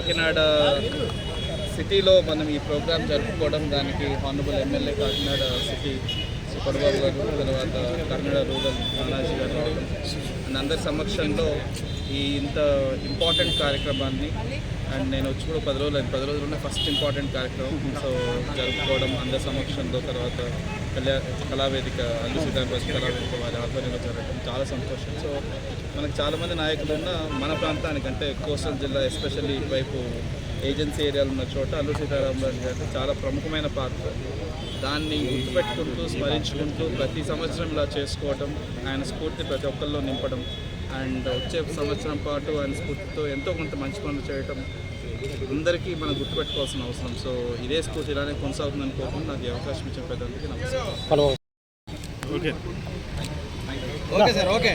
కాకినాడ సిటీలో మనం ఈ ప్రోగ్రామ్ జరుపుకోవడం, దానికి హానరబుల్ ఎమ్మెల్యే కాకినాడ సిటీ సుబ్బబాబు గారు, తర్వాత కర్నాడ రూరల్ నానాజీ గారు రావడం అండ్ అందరి సమక్షంలో ఈ ఇంత ఇంపార్టెంట్ కార్యక్రమాన్ని అండ్ నేను వచ్చి కూడా 10 రోజులున్న ఫస్ట్ ఇంపార్టెంట్ కార్యక్రమం సో జరుపుకోవడం అందరి సమక్షంలో, తర్వాత కళావేదిక అల్లు సీతారామరాజు కళావేదిక వారి ఆధ్వర్యంలో జరగడం చాలా సంతోషం. సో మనకు చాలామంది నాయకులు ఉన్న మన ప్రాంతానికి అంటే కోస్టల్ జిల్లా ఎస్పెషల్లీ ఇటువైపు ఏజెన్సీ ఏరియాలు ఉన్న చోట అల్లు సీతారామరాజు గారికి చాలా ప్రముఖమైన పాత్ర. దాన్ని గుర్తుపెట్టుకుంటూ స్మరించుకుంటూ ప్రతి సంవత్సరం ఇలా చేసుకోవడం, ఆయన స్ఫూర్తి ప్రతి ఒక్కరిలో నింపడం అండ్ వచ్చే సంవత్సరం పాటు ఆయన స్ఫూర్తితో ఎంతో కొంత మంచి పనులు చేయటం అందరికీ మనం గుర్తుపెట్టుకోవాల్సిన అవసరం. సో ఇదే స్ఫూర్తి ఇలానే కొనసాగుతుందని కోరుకుంటూ నాకు ఈ అవకాశం ఇచ్చిన పెద్దలకి నమస్కారం. Okay sir, okay.